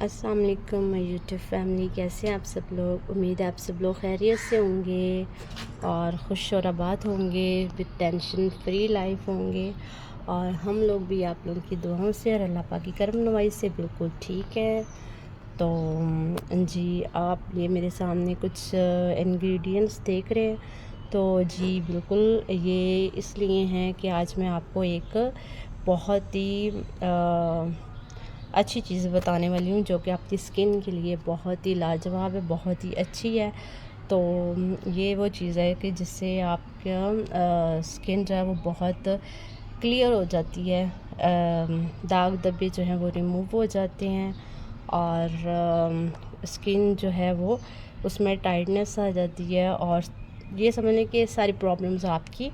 अस्सलाम वालेकुम my YouTube family, कैसे हैं आप सब लोग। उम्मीद है आप सब लोग खैरियत से होंगे और खुश और आबाद होंगे, विद टेंशन फ्री लाइफ होंगे। और हम लोग भी आप लोगों की दुआओं से और अल्लाह पाक की करम नवाई से बिल्कुल ठीक है। तो जी, आप ये मेरे सामने कुछ इंग्रेडिएंट्स देख रहे हैं। तो जी बिल्कुल, ये इसलिए हैं कि आज मैं आपको एक बहुत ही अच्छी चीज़ बताने वाली हूँ, जो कि आपकी स्किन के लिए बहुत ही लाजवाब है, बहुत ही अच्छी है। तो ये वो चीज़ है कि जिससे आपका स्किन जो है वो बहुत क्लियर हो जाती है। दाग धब्बे जो हैं वो रिमूव हो जाते हैं और स्किन जो है वो उसमें टाइटनेस आ जाती है और ये समझने कि सारी प्रॉब्लम्स आपकी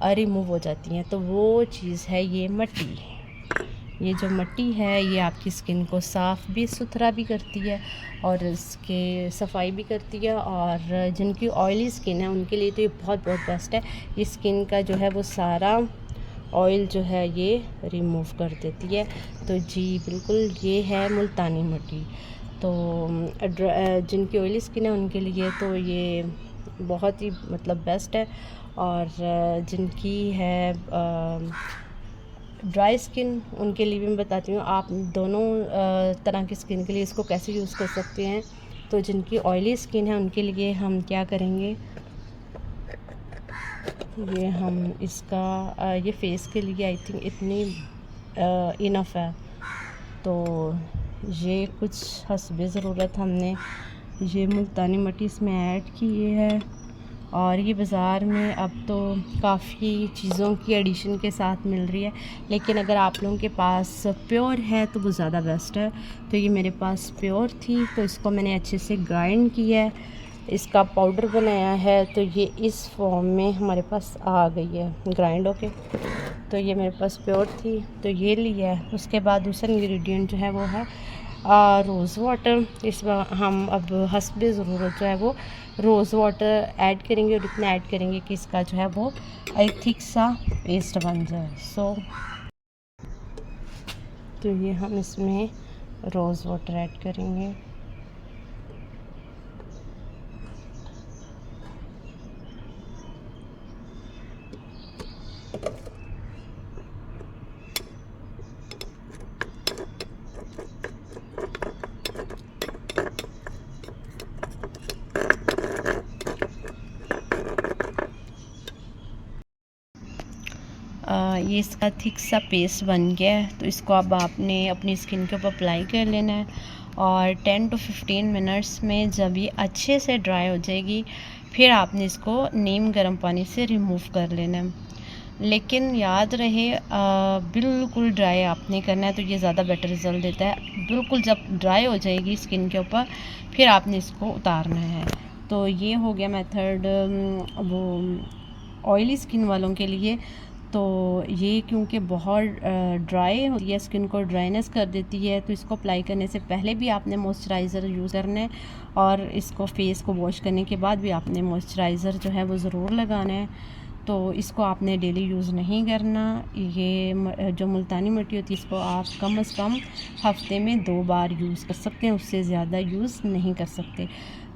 रिमूव हो जाती हैं। तो वो चीज़ है ये मिट्टी। ये जो मिट्टी है ये आपकी स्किन को साफ़ भी सुथरा भी करती है और इसके सफाई भी करती है। और जिनकी ऑयली स्किन है उनके लिए तो ये बहुत बहुत बेस्ट है। ये स्किन का जो है वो सारा ऑयल जो है ये रिमूव कर देती है। तो जी बिल्कुल, ये है मुल्तानी मिट्टी। तो जिनकी ऑयली स्किन है उनके लिए तो ये बहुत ही मतलब बेस्ट है। और जिनकी है ड्राई स्किन उनके लिए भी मैं बताती हूँ। आप दोनों तरह की स्किन के लिए इसको कैसे यूज़ कर सकते हैं। तो जिनकी ऑयली स्किन है उनके लिए हम क्या करेंगे, ये हम इसका ये फेस के लिए आई थिंक इतनी इनफ है। तो ये कुछ हस्बे ज़रूरत हमने ये मुल्तानी मिट्टी इसमें ऐड की है। और ये बाज़ार में अब तो काफ़ी चीज़ों की एडिशन के साथ मिल रही है, लेकिन अगर आप लोगों के पास प्योर है तो वो ज़्यादा बेस्ट है। तो ये मेरे पास प्योर थी तो इसको मैंने अच्छे से ग्राइंड किया है, इसका पाउडर बनाया है। तो ये इस फॉर्म में हमारे पास आ गई है ग्राइंड होके। तो ये मेरे पास प्योर थी तो ये लिया है। उसके बाद दूसरा इंग्रेडिएंट जो है वो है रोज़ वाटर। इसमें हम अब हस्बे ज़रूरत जो है वो रोज़ वाटर ऐड करेंगे और इतना ऐड करेंगे कि इसका जो है वो एक थिक सा पेस्ट बन जाए। तो ये हम इसमें रोज़ वाटर ऐड करेंगे। ये इसका थिक सा पेस्ट बन गया है। तो इसको अब आपने अपनी स्किन के ऊपर अप्लाई कर लेना है और 10 to 15 मिनट्स में जब ये अच्छे से ड्राई हो जाएगी फिर आपने इसको नीम गर्म पानी से रिमूव कर लेना है। लेकिन याद रहे बिल्कुल ड्राई आपने करना है, तो ये ज़्यादा बेटर रिज़ल्ट देता है। बिल्कुल जब ड्राई हो जाएगी स्किन के ऊपर फिर आपने इसको उतारना है। तो ये हो गया मेथड वो ऑयली स्किन वालों के लिए। तो ये क्योंकि बहुत ड्राई होती है, स्किन को ड्राइनेस कर देती है, तो इसको अप्लाई करने से पहले भी आपने मॉइस्चराइज़र यूज़ करना है और इसको फेस को वॉश करने के बाद भी आपने मॉइस्चराइज़र जो है वो ज़रूर लगाना है। तो इसको आपने डेली यूज़ नहीं करना। ये जो मुल्तानी मिट्टी होती है इसको आप कम से कम हफ्ते में 2 बार यूज़ कर सकते हैं, उससे ज़्यादा यूज़ नहीं कर सकते।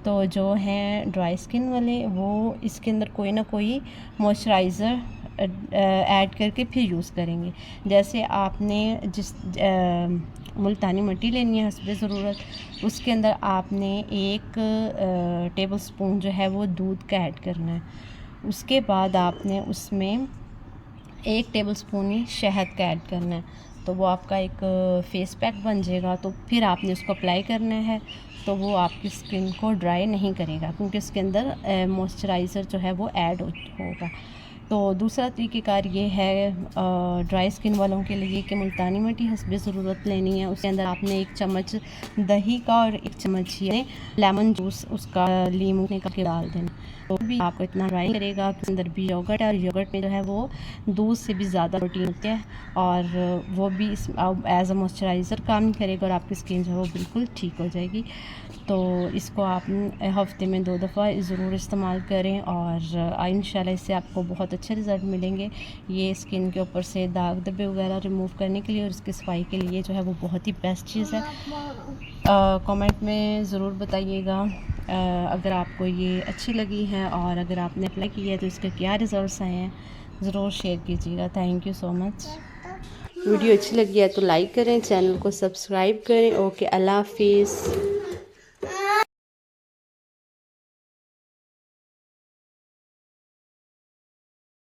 तो जो हैं ड्राई स्किन वाले वो इसके अंदर कोई ना कोई मॉइस्चराइज़र ऐड करके फिर यूज़ करेंगे। जैसे आपने जिस मुल्तानी मिट्टी लेनी है हस्बे ज़रूरत, उसके अंदर आपने 1 टेबल स्पून जो है वो दूध का ऐड करना है। उसके बाद आपने उसमें 1 टेबल स्पून ही शहद का ऐड करना है। तो वो आपका एक फेस पैक बन जाएगा। तो फिर आपने उसको अप्लाई करना है। तो वो आपकी स्किन को ड्राई नहीं करेगा क्योंकि उसके अंदर मॉइस्चराइज़र जो है वो ऐड होगा। तो दूसरा तरीक़ेकार ये है ड्राई स्किन वालों के लिए कि मुल्तानी मिट्टी हस्बे ज़रूरत लेनी है। उसके अंदर आपने 1 चम्मच दही का और 1 चम्मच ये लेमन जूस उसका लीमू निकाल के डाल देना। तो भी आपको इतना ड्राई करेगा कि अंदर भी योगर्ट है और योगर्ट में जो है वो दूध से भी ज़्यादा प्रोटीन होता है और वो भी एज अ मॉइस्चराइज़र काम करेगा और आपकी स्किन जो है वो बिल्कुल ठीक हो जाएगी। तो इसको आप हफ़्ते में 2 दफ़ा ज़रूर इस्तेमाल करें और इंशाल्लाह इससे आपको बहुत अच्छे रिज़ल्ट मिलेंगे। ये स्किन के ऊपर से दाग धब्बे वगैरह रिमूव करने के लिए और उसकी सफाई के लिए जो है वो बहुत ही बेस्ट चीज़ है। कमेंट में ज़रूर बताइएगा अगर आपको ये अच्छी लगी है और अगर आपने अप्लाई किया है तो इसके क्या रिज़ल्ट्स आए हैं, ज़रूर शेयर कीजिएगा। Thank you so much. Video अच्छी लगी है तो लाइक करें, चैनल को सब्सक्राइब करें। ओके, अल्लाह हाफिज़।